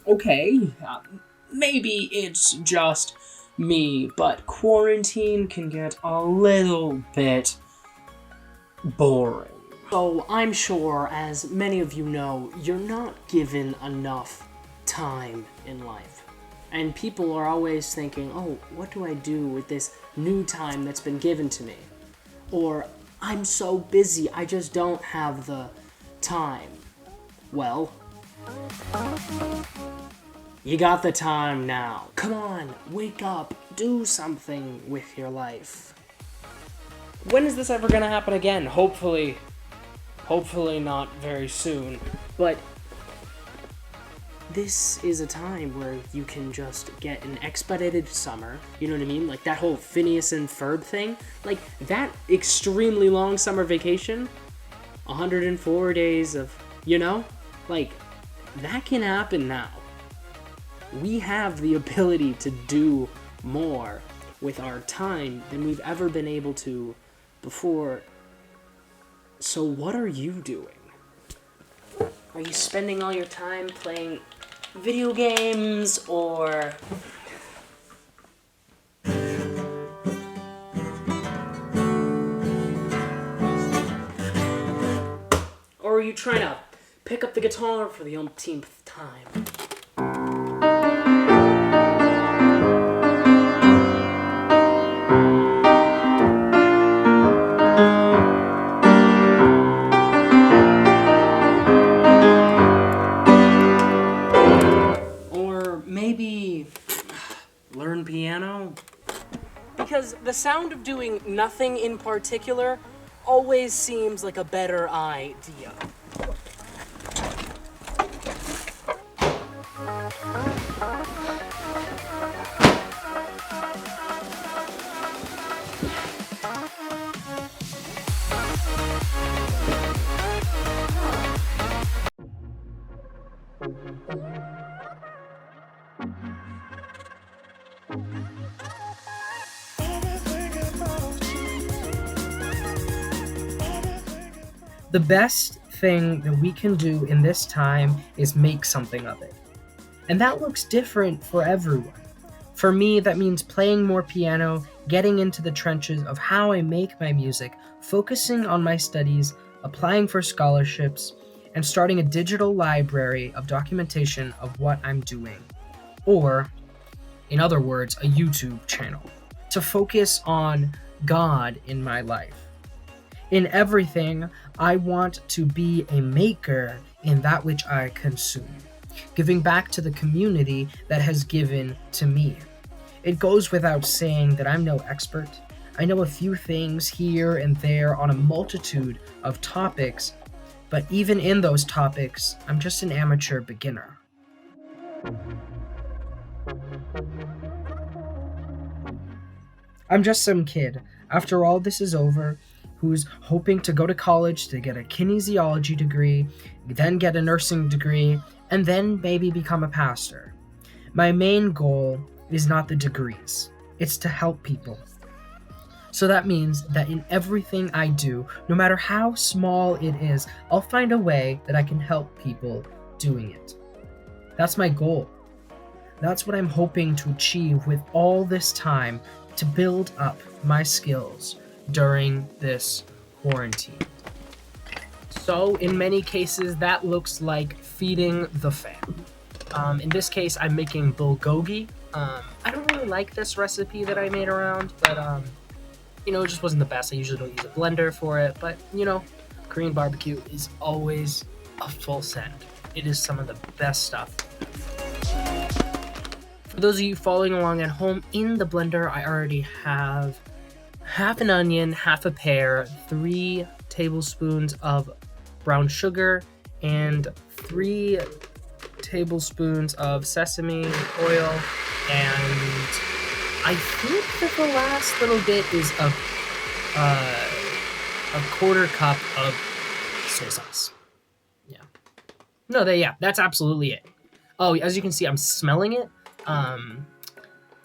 Okay, maybe it's just me, but quarantine can get a little bit boring. So I'm sure, as many of you know, you're not given enough time in life. And people are always thinking, oh, what do I do with this new time that's been given to me? Or, I'm so busy, I just don't have the time. Well, you got the time now. Come on, wake up, do something with your life. When is this ever gonna happen again? Hopefully not very soon. But this is a time where you can just get an expedited summer, you know what I mean? Like that whole Phineas and Ferb thing. Like that extremely long summer vacation, 104 days of, like that can happen now. We have the ability to do more with our time than we've ever been able to before. So what are you doing? Are you spending all your time playing video games, or are you trying to pick up the guitar for the umpteenth time? Maybe learn piano? Because the sound of doing nothing in particular always seems like a better idea. The best thing that we can do in this time is make something of it. And that looks different for everyone. For me, that means playing more piano, getting into the trenches of how I make my music, focusing on my studies, applying for scholarships, and starting a digital library of documentation of what I'm doing. Or, in other words, a YouTube channel, to focus on God in my life. In everything, I want to be a maker in that which I consume, giving back to the community that has given to me. It goes without saying that I'm no expert. I know a few things here and there on a multitude of topics, but even in those topics, I'm just an amateur beginner. I'm just some kid, after all this is over, who's hoping to go to college to get a kinesiology degree, then get a nursing degree, and then maybe become a pastor. My main goal is not the degrees, it's to help people. So that means that in everything I do, no matter how small it is, I'll find a way that I can help people doing it. That's my goal. That's what I'm hoping to achieve with all this time to build up my skills during this quarantine. So in many cases, that looks like feeding the fam. In this case, I'm making bulgogi. I don't really like this recipe that I made around, but it just wasn't the best. I usually don't use a blender for it, but Korean barbecue is always a full send. It is some of the best stuff. For those of you following along at home, in the blender, I already have half an onion, half a pear, 3 tablespoons of brown sugar, and 3 tablespoons of sesame oil, and I think that the last little bit is a quarter cup of soy sauce. Yeah. That's absolutely it. Oh, as you can see, I'm smelling it.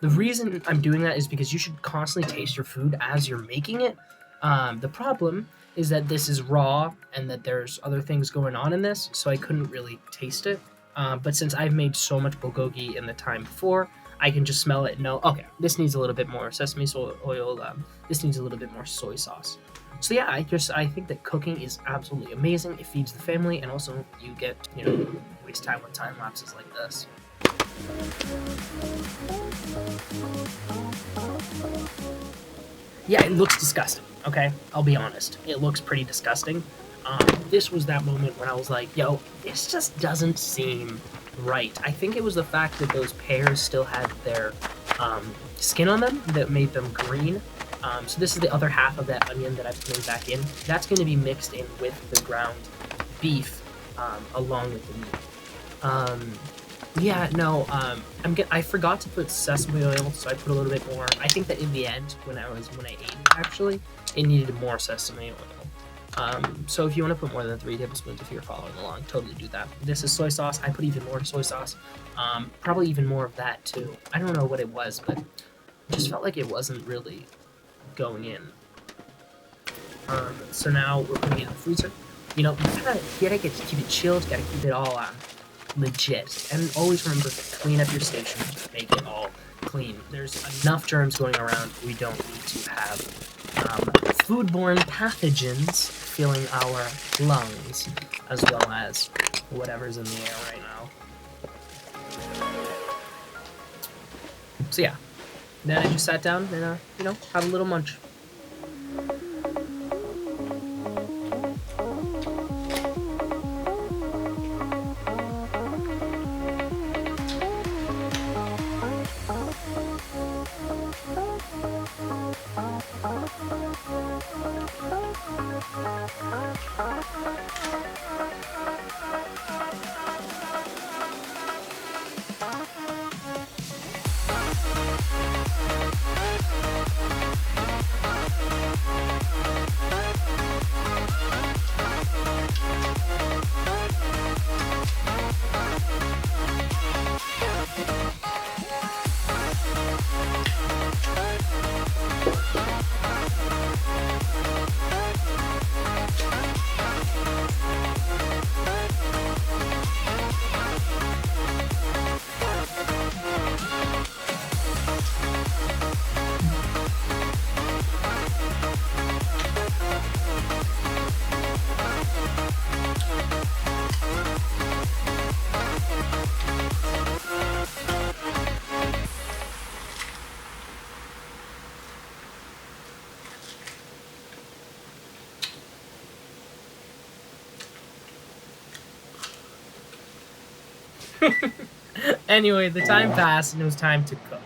The reason I'm doing that is because you should constantly taste your food as you're making it. The problem is that this is raw and that there's other things going on in this, so I couldn't really taste it. But since I've made so much bulgogi in the time before, I can just smell it and know, okay, this needs a little bit more sesame oil. This needs a little bit more soy sauce. So yeah, I think that cooking is absolutely amazing. It feeds the family, and also you get waste time with time lapses like this. Yeah, it looks disgusting. Okay, I'll be honest. It looks pretty disgusting. This was that moment when I was like, yo, this just doesn't seem right. I think it was the fact that those pears still had their skin on them that made them green. So this is the other half of that onion that I'm putting back in. That's going to be mixed in with the ground beef along with the meat. Yeah, no, I forgot to put sesame oil, so I put a little bit more. I think that in the end, when I ate it, actually, it needed more sesame oil. So if you want to put more than 3 tablespoons, if you're following along, totally do that. This is soy sauce. I put even more soy sauce. Probably even more of that too. I don't know what it was, but it just felt like it wasn't really going in. So now we're putting it in the freezer. You gotta keep it chilled. Gotta keep it all legit. And always remember to clean up your station. Make it all clean. There's enough germs going around. We don't need to have foodborne pathogens filling our lungs, as well as whatever's in the air right now. So yeah, then I just sat down and had a little munch. Anyway, the time passed and it was time to cook.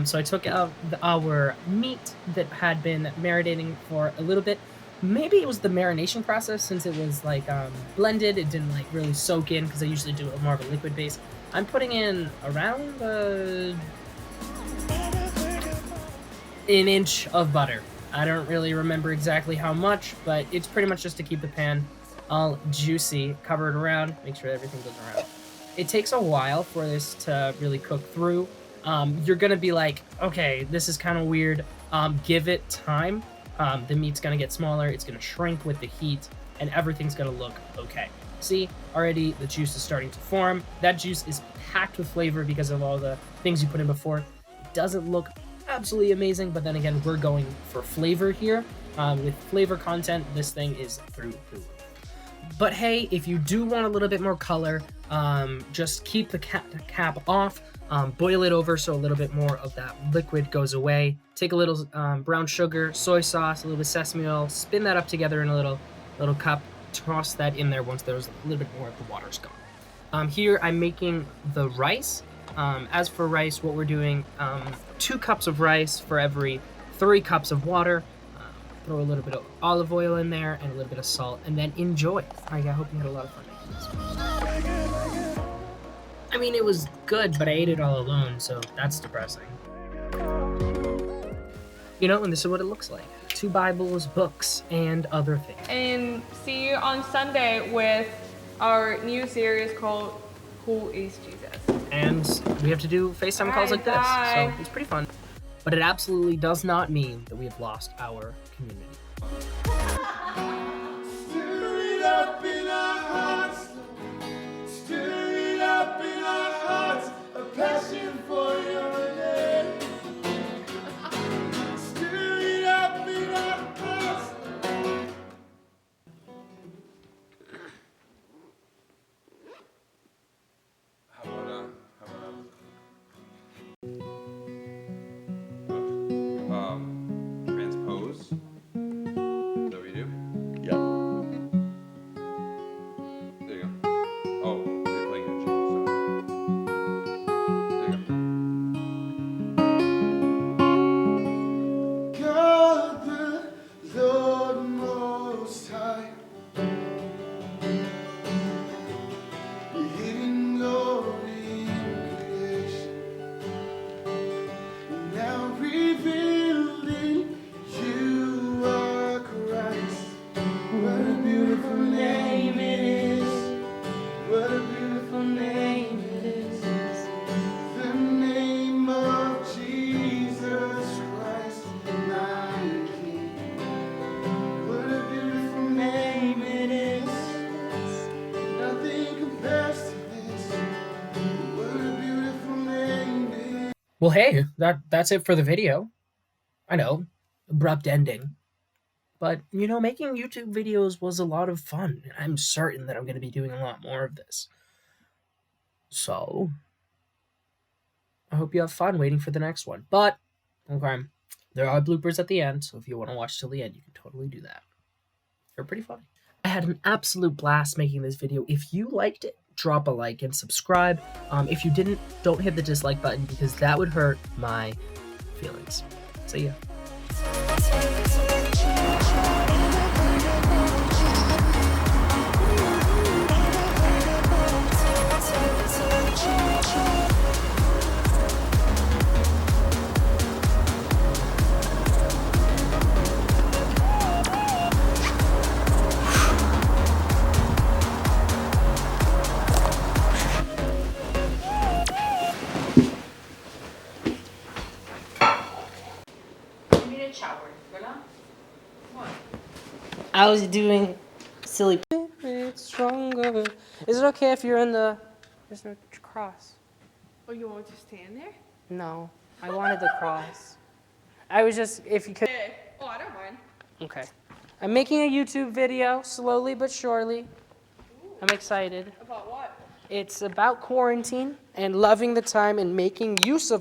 So I took out our meat that had been marinating for a little bit. Maybe it was the marination process, since it was like blended. It didn't like really soak in, because I usually do more of a liquid base. I'm putting in around an inch of butter. I don't really remember exactly how much, but it's pretty much just to keep the pan all juicy. Cover it around, make sure everything goes around. It takes a while for this to really cook through. You're gonna be like, okay, this is kind of weird. Give it time. The meat's gonna get smaller, it's gonna shrink with the heat, and everything's gonna look okay. See, already the juice is starting to form. That juice is packed with flavor because of all the things you put in before. It doesn't look absolutely amazing, but then again, we're going for flavor here. With flavor content, this thing is through the roof. But hey, if you do want a little bit more color, just keep the cap off, boil it over so a little bit more of that liquid goes away. Take a little brown sugar, soy sauce, a little bit of sesame oil, spin that up together in a little cup, toss that in there once there's a little bit more of the water's gone. Here I'm making the rice. As for rice, what we're doing, 2 cups of rice for every 3 cups of water. Throw a little bit of olive oil in there and a little bit of salt, and then enjoy. I hope you had a lot of fun making this. I mean, it was good, but I ate it all alone, so that's depressing. And this is what it looks like. 2 Bibles, books, and other things. And see you on Sunday with our new series called Who is Jesus? and we have to do FaceTime calls like this, so it's pretty fun. But it absolutely does not mean that we have lost our community. Stir it up in our hearts, stir it up in our hearts, a passion for your name. Stir it up in our hearts. How about transpose? Is that what you do? Yep. There you go. Oh, you're playing a tune, so. There you go. God the Lord Most High, your hidden glory in creation, now revealed in you are Christ. What a beautiful name it is. What a beautiful name it is. The name of Jesus Christ, my King. What a beautiful name it is. Nothing compares to this. What a beautiful name it is. Well, hey, that's it for the video. I know, abrupt ending. But, you know, making YouTube videos was a lot of fun. And I'm certain that I'm going to be doing a lot more of this. So, I hope you have fun waiting for the next one. But, okay, there are bloopers at the end, so if you want to watch till the end, you can totally do that. They're pretty funny. I had an absolute blast making this video. If you liked it, drop a like and subscribe. If you didn't, don't hit the dislike button because that would hurt my feelings. See ya. I was doing silly. It's stronger. Is it okay if you're in the? There's no cross. Oh, you want to stand there? No, I wanted the cross. I was just if you could. Hey. Oh, I don't mind. Okay. I'm making a YouTube video slowly but surely. I'm excited. About what? It's about quarantine and loving the time and making use of.